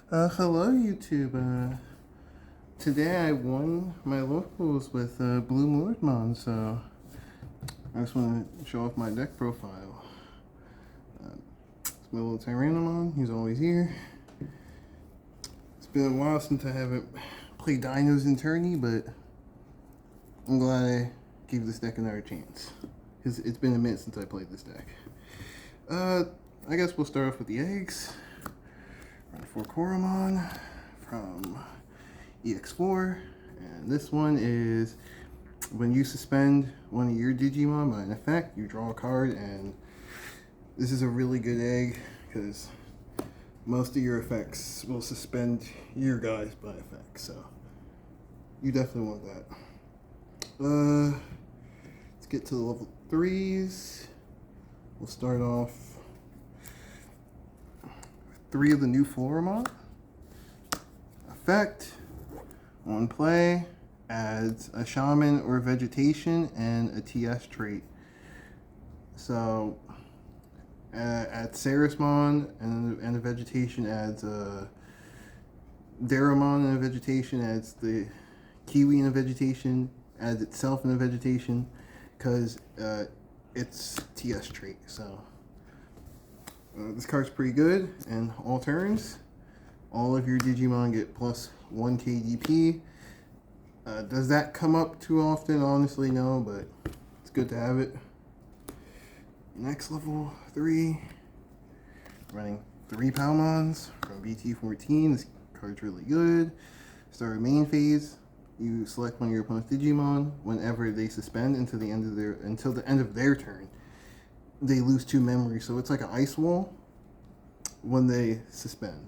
Hello YouTube. Today I won my locals with Bloomlordmon, so I just want to show off my deck profile. It's my little Tyrannomon, he's always here. It's been a while since I haven't played Dinos in tourney, but I'm glad I gave this deck another chance. Because it's been a minute since I played this deck. I guess we'll start off with the eggs. Run 4 Coromon from EX4, and this one is when you suspend one of your Digimon by an effect, you draw a card, and this is a really good egg because most of your effects will suspend your guys by effect, so you definitely want that. Let's get to the level 3s. We'll start off 3 of the new Floramon. Effect, on play, adds a Shaman or Vegetation and a TS trait. So, at Ceresmon and a Vegetation adds a Daramon, and a Vegetation adds the Kiwi in a Vegetation, adds itself in a Vegetation, because it's TS trait. So this card's pretty good, and all turns, all of your Digimon get plus 1 KDP. Does that come up too often? Honestly, no, but it's good to have it. Next, level 3, running 3 Palmons from BT14. This card's really good. Start main phase. You select one of your opponent's Digimon. Whenever they suspend until the end of their turn, they lose 2 memories, so it's like an ice wall when they suspend.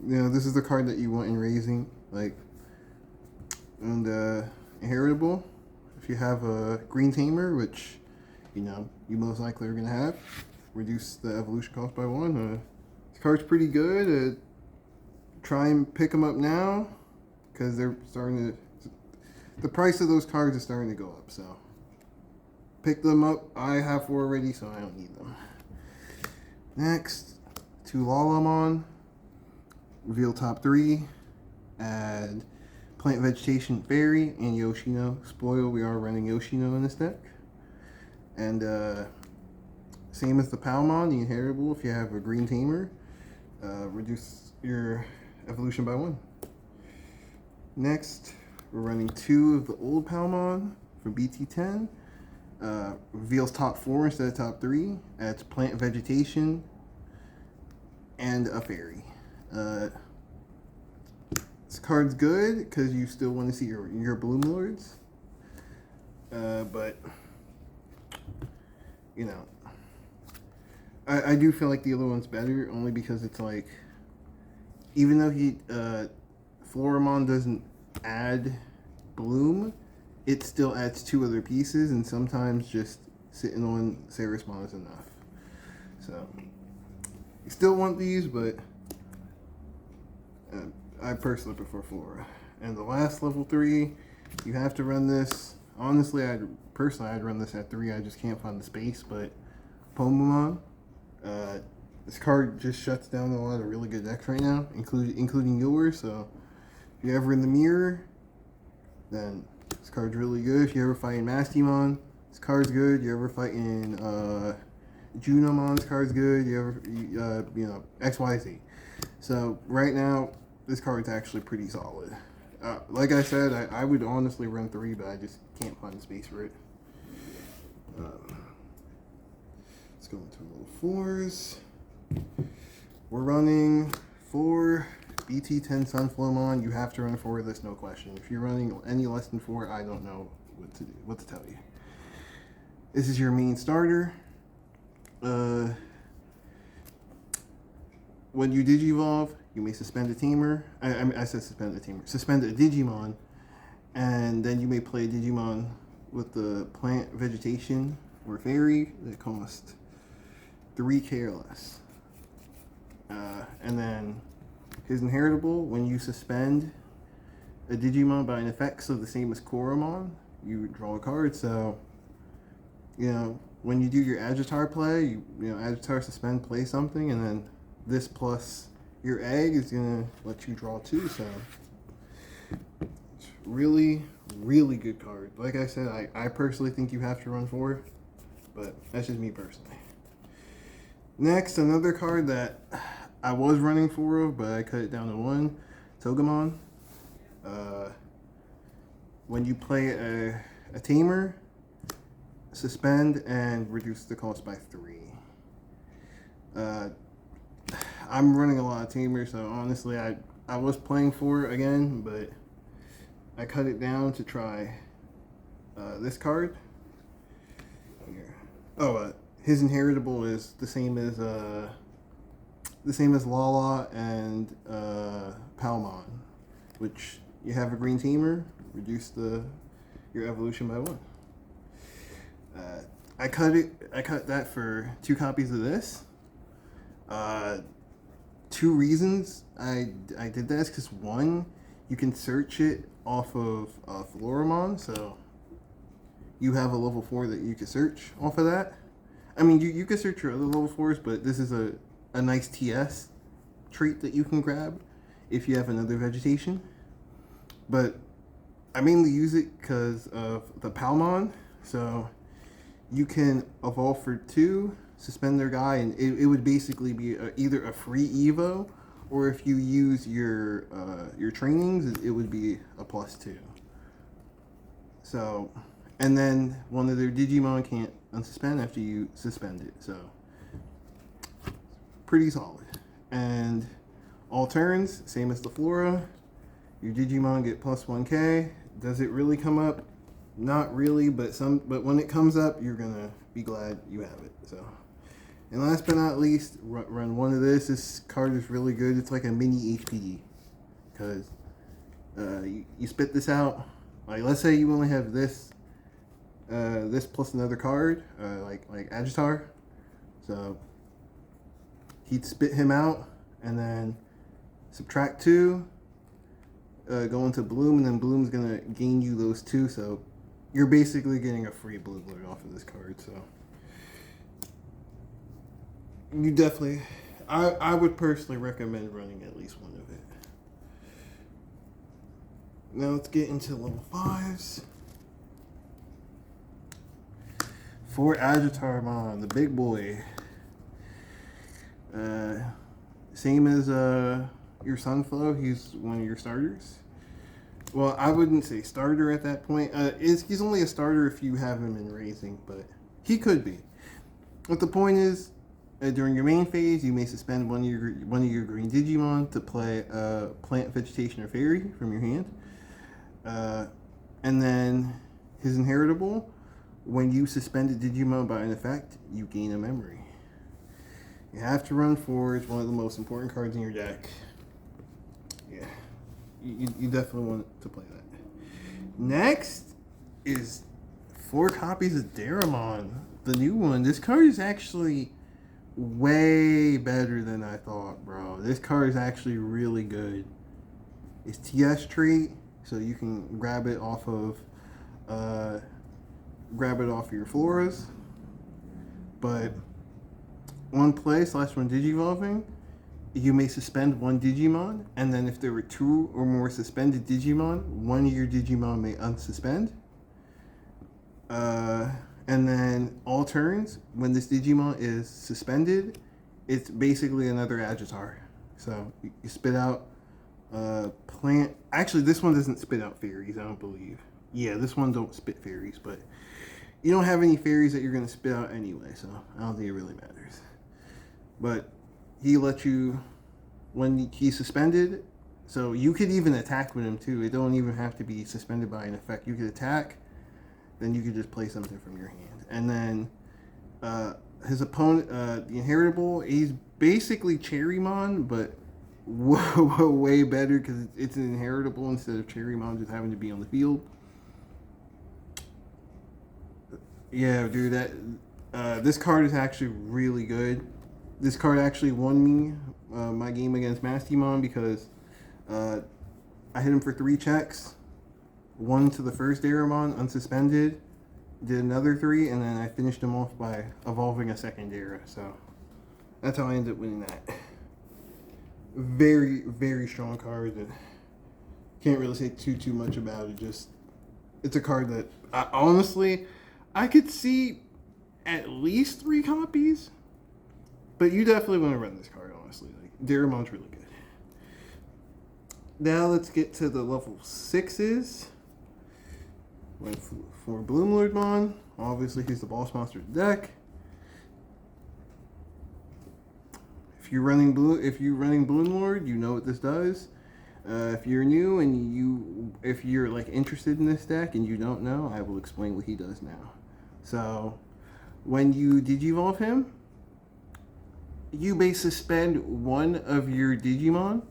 This is the card that you want in raising, and inheritable. If you have a green tamer, which you most likely are gonna have, reduce the evolution cost by 1. This card's pretty good. Try and pick them up now, because they're starting to. The price of those cards is starting to go up, so pick them up. I have 4 already, so I don't need them. Next, 2 Lalamon. Reveal top 3. Add Plant, Vegetation, Fairy, and Yoshino. Spoil, we are running Yoshino in this deck. And same as the Palmon, the inheritable, if you have a green tamer, reduce your evolution by 1. Next, we're running 2 of the old Palmon from BT10. Reveals top 4 instead of top 3. Adds Plant, Vegetation, and a Fairy. This card's good because you still want to see your Bloomlords. But I do feel like the other one's better, only because it's like, even though Floramon doesn't add Bloom, it still adds 2 other pieces, and sometimes just sitting on Ceresmon is enough. So, you still want these, but I personally prefer Flora. And the last level 3, you have to run this. Honestly, I'd run this at 3. I just can't find the space, but Pomamon. This card just shuts down a lot of really good decks right now, including yours. So if you're ever in the mirror, then this card's really good. If you're ever fighting Mastimon, this card's good. You're ever fighting Junomon, this card's good. You ever XYZ. So right now, this card's actually pretty solid. Like I said, I would honestly run 3, but I just can't find the space for it. Let's go into level 4s. We're running 4 BT10 Sunflowmon. You have to run 4 of this, no question. If you're running any less than 4, I don't know what to tell you. This is your main starter. When you Digivolve, you may suspend a tamer. I said suspend a tamer. Suspend a Digimon, and then you may play a Digimon with the Plant, Vegetation, or Fairy that cost 3k or less. And then his inheritable, when you suspend a Digimon by an effect, so the same as Coromon, you draw a card. So, when you do your Agitar play, you Agitar suspend, play something, and then this plus your egg is gonna let you draw 2. So it's really, really good card. Like I said, I personally think you have to run 4, but that's just me personally. Next, another card that I was running 4 of, but I cut it down to 1. Togemon. When you play a tamer, suspend and reduce the cost by 3. I'm running a lot of tamers, so honestly, I was playing 4 again, but I cut it down to try this card. Here. Oh, his inheritable is the same as Lala and Palmon, which you have a green tamer, reduce your evolution by 1. I cut that for 2 copies of this. 2 reasons I did that is because 1, you can search it off of Floramon, so you have a level 4 that you can search off of that. I mean, you can search your other level 4s, but this is a nice TS trait that you can grab if you have another vegetation. But I mainly use it because of the Palmon, so you can evolve for 2, suspend their guy, and it would basically be either a free Evo, or if you use your trainings, it would be a +2. So, and then one of their Digimon can't unsuspend after you suspend it, so pretty solid. And all turns, same as the Flora, your Digimon get +1k. Does it really come up? Not really, but when it comes up, you're gonna be glad you have it. So, and last but not least, run 1 of this. This card is really good. It's like a mini HPD, because you spit this out. Like, let's say you only have this plus another card, like Agitar. So he'd spit him out, and then subtract 2, go into Bloom, and then Bloom's gonna gain you those 2. So you're basically getting a free Bloomlord off of this card. So you definitely, I would personally recommend running at least 1 of it. Now let's get into level 5s. For Agitarmon, the big boy. Same as your Sunflow, he's one of your starters. Well, I wouldn't say starter at that point. He's only a starter if you have him in Raising, but he could be. But the point is, during your main phase, you may suspend one of your green Digimon to play Plant, Vegetation, or Fairy from your hand. And then his inheritable, when you suspend a Digimon by an effect, you gain a memory. You have to run 4. It's one of the most important cards in your deck. Yeah, you definitely want to play that. Next is 4 copies of Daramon, the new one. This card is actually way better than I thought, bro. This card is actually really good. It's TS trait, so you can grab it off of your Floras. But 1 play / 1 Digivolving, you may suspend 1 Digimon, and then if there were 2 or more suspended Digimon, 1 of your Digimon may unsuspend. And then all turns, when this Digimon is suspended, it's basically another Agitar. So you spit out Plant. Actually, this one doesn't spit out fairies, I don't believe. Yeah, this one don't spit fairies, but you don't have any fairies that you're going to spit out anyway, so I don't think it really matters. But he lets you, when he's suspended, so you could even attack with him too. It don't even have to be suspended by an effect. You could attack, then you could just play something from your hand. And then his opponent, the inheritable, he's basically Cherrymon, but way better because it's an inheritable instead of Cherrymon just having to be on the field. Yeah, dude, this card is actually really good. This card actually won me my game against Mastimon because I hit him for 3 checks. 1 to the first Daramon, unsuspended. Did another 3, and then I finished him off by evolving a second Dara. So that's how I ended up winning that. Very, very strong card. And can't really say too much about it. Just it's a card that honestly I could see at least 3 copies, but you definitely want to run this card. Honestly, like Ceresmon's really good. Now let's get to the level 6s. For Bloomlordmon, obviously he's the boss monster of the deck. If you're running Bloomlord, you know what this does. If you're new and if you're like interested in this deck and you don't know, I will explain what he does now. So, when you Digivolve him, you may suspend one of your Digimon,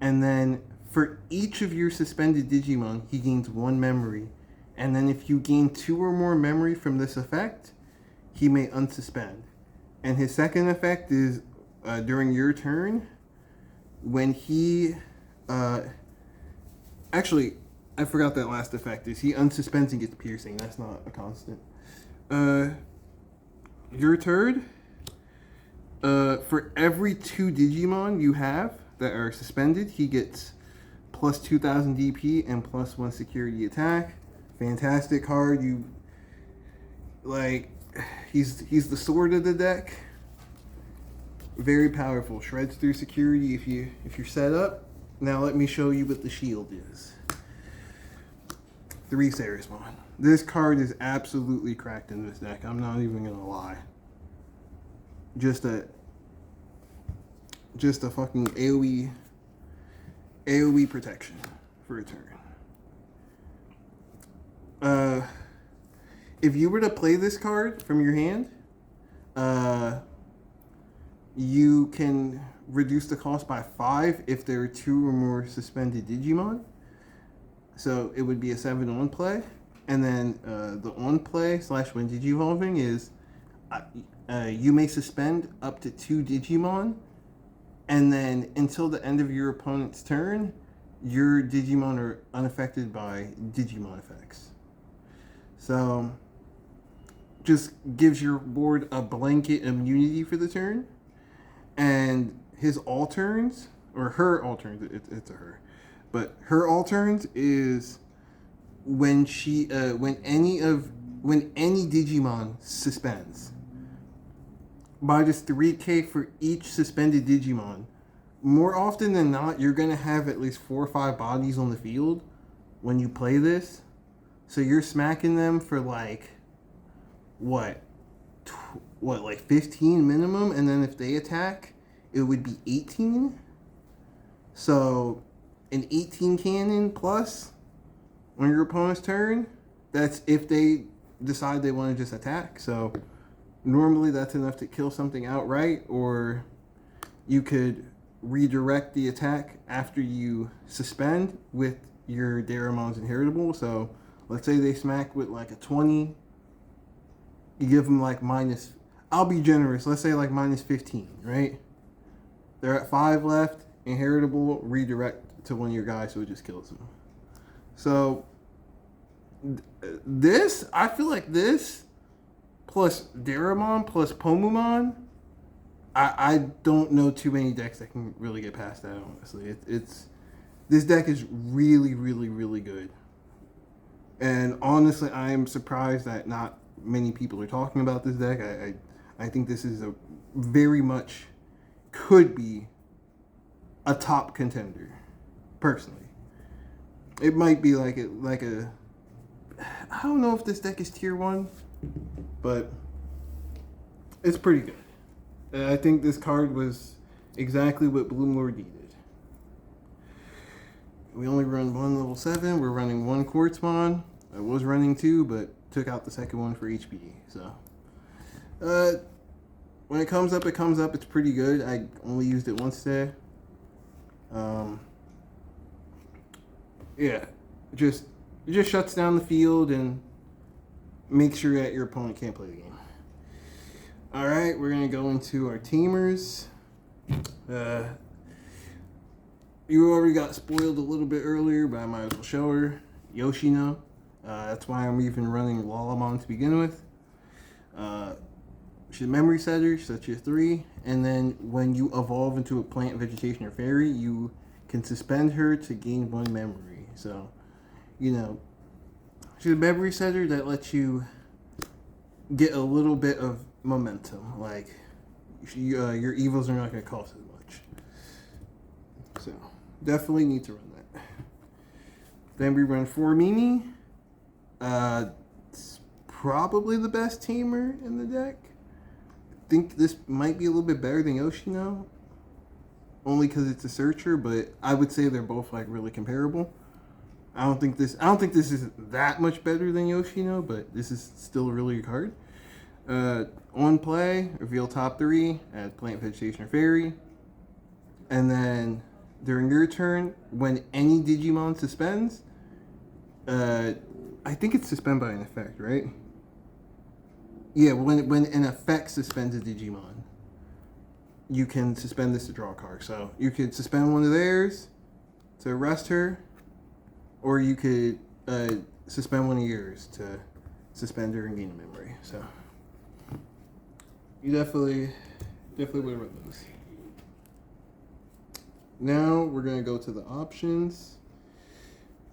and then for each of your suspended Digimon, he gains 1 memory. And then if you gain 2 or more memory from this effect, he may unsuspend. And his second effect is during your turn, when he... actually, I forgot that last effect is he unsuspends and gets piercing. That's not a constant. Your turn, for every 2 Digimon you have that are suspended, he gets plus 2,000 DP and plus 1 security attack. Fantastic card. He's the sword of the deck. Very powerful. Shreds through security if you're set up. Now let me show you what the shield is. 3 Ceresmon. This card is absolutely cracked in this deck. I'm not even gonna lie. Just a fucking AoE protection for a turn. If you were to play this card from your hand, you can reduce the cost by 5 if there are 2 or more suspended Digimon. So it would be a 7 on play. And then the on play / when Digivolving is you may suspend up to 2 Digimon, and then until the end of your opponent's turn, your Digimon are unaffected by Digimon effects. So just gives your board a blanket immunity for the turn. And his all turns, or her all turns, it's a her, but her all turns is when any Digimon suspends by just 3k for each suspended Digimon. More often than not, you're gonna have at least 4 or 5 bodies on the field when you play this, so you're smacking them for like what like 15 minimum, and then if they attack, it would be 18. So an 18 cannon plus on your opponent's turn. That's if they decide they want to just attack. So normally that's enough to kill something outright, or you could redirect the attack after you suspend with your Ceresmon's inheritable. So let's say they smack with like a 20. You give them like minus, I'll be generous, let's say like minus 15, right? They're at 5 left, inheritable, redirect to one of your guys, so it just kills them. So this, I feel like this, plus Ceresmon, plus Pomumon, I don't know too many decks that can really get past that, honestly. This deck is really, really, really good. And honestly, I am surprised that not many people are talking about this deck. I think this is a very much could be a top contender, personally. It might be like a I don't know if this deck is tier 1, but it's pretty good. And I think this card was exactly what Bloomlord needed. We only run 1 level 7. We're running 1 Quartzmon. I was running 2, but took out the second one for HPD. So, when it comes up, It's pretty good. I only used it once today. Yeah, it just shuts down the field and makes sure that your opponent can't play the game. All right, we're gonna go into our teamers. You already got spoiled a little bit earlier, but I might as well show her. Yoshino. That's why I'm even running Lollamon to begin with. She's a memory setter, so that's your 3. And then when you evolve into a plant, vegetation, or fairy, you can suspend her to gain 1 memory. So, you know, she's a memory setter that lets you get a little bit of momentum. Like, your evils are not going to cost as much. So, definitely need to run that. Then we run 4 Mimi. It's probably the best tamer in the deck. I think this might be a little bit better than Yoshino, only because it's a searcher, but I would say they're both like really comparable. I don't think this is that much better than Yoshino, but this is still a really good card. On play, reveal top 3, add plant, vegetation, or fairy. And then during your turn, when any Digimon suspends, I think it's suspend by an effect, right? Yeah, when an effect suspends a Digimon, you can suspend this to draw a card. So you could suspend one of theirs to arrest her, or you could suspend one of yours to suspend her and gain a memory. So you definitely would have run those. Now we're gonna go to the options.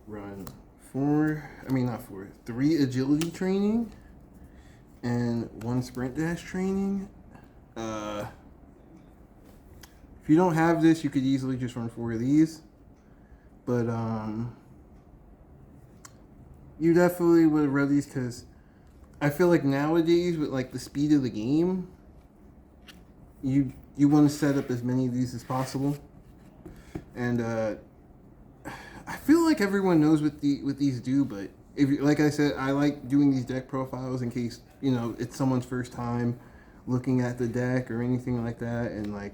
Run 3 agility training and 1 sprint dash training. If you don't have this, you could easily just run 4 of these. But you definitely would have read these because I feel like nowadays with like the speed of the game, you want to set up as many of these as possible. And I feel like everyone knows what these do, but if you, like I said, I like doing these deck profiles in case, you know, it's someone's first time looking at the deck or anything like that, and like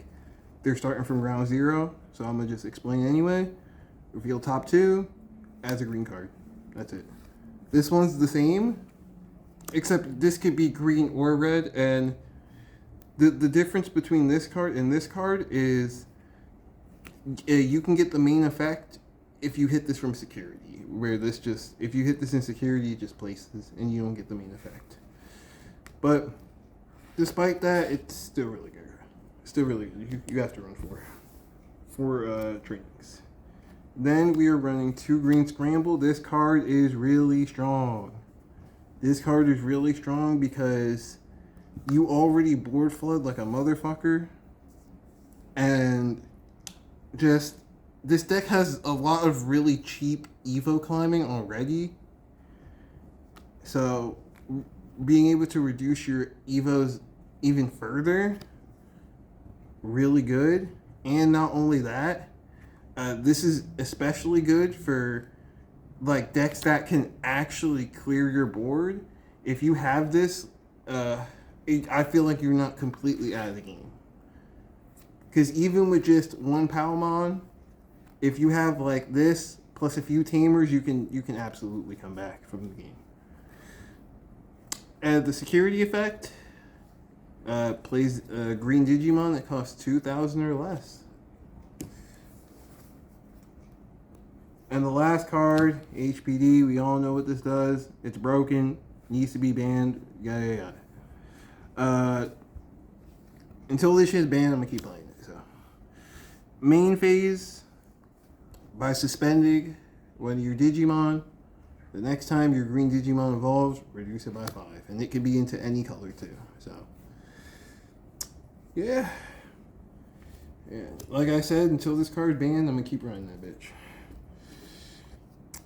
they're starting from ground zero. So I'm gonna just explain anyway. Reveal top 2, adds a green card. That's it. This one's the same, except this could be green or red, and the difference between this card and this card is you can get the main effect if you hit this from security, where this just, if you hit this in security, it just places and you don't get the main effect. But despite that, it's still really good. Still really good. You have to run 4 trainings. Then we are running 2 green scramble. This card is really strong. This card is really strong because you already board flood like a motherfucker, and just this deck has a lot of really cheap Evo climbing already. So being able to reduce your Evos even further, really good. And not only that, this is especially good for like decks that can actually clear your board. If you have this, I feel like you're not completely out of the game. Because even with just 1 Palmon, if you have like this plus a few tamers, you can absolutely come back from the game. And the security effect plays a green Digimon that costs 2,000 or less. And the last card, HPD, we all know what this does. It's broken, needs to be banned, yada yada. Until this shit's banned, I'm gonna keep playing it. So, main phase, by suspending one of your Digimon, the next time your green Digimon evolves, reduce it by 5. And it can be into any color too. So, yeah. Like I said, until this card's banned, I'm gonna keep running that bitch.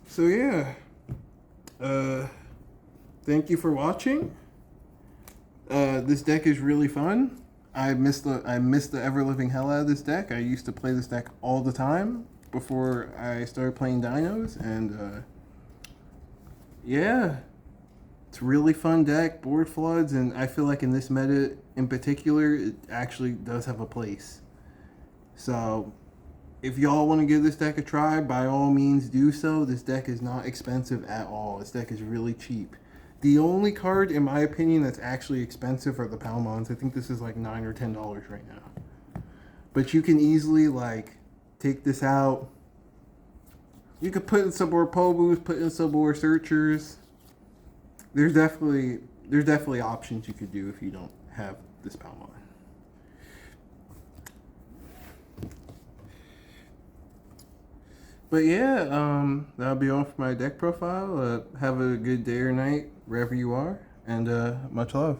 So yeah, thank you for watching. This deck is really fun. I miss the ever living hell out of this deck. I used to play this deck all the time before I started playing Dinos, and yeah, it's a really fun deck. Board floods, and I feel like in this meta in particular, it actually does have a place. So, if y'all want to give this deck a try, by all means do so. This deck is not expensive at all. This deck is really cheap. The only card, in my opinion, that's actually expensive are the Palmons. I think this is like $9 or $10 right now. But you can easily like take this out. You could put in some more Pobus, put in some more Searchers. There's definitely options you could do if you don't have this Palmon. But yeah, that'll be all for my deck profile. Have a good day or night wherever you are, and much love.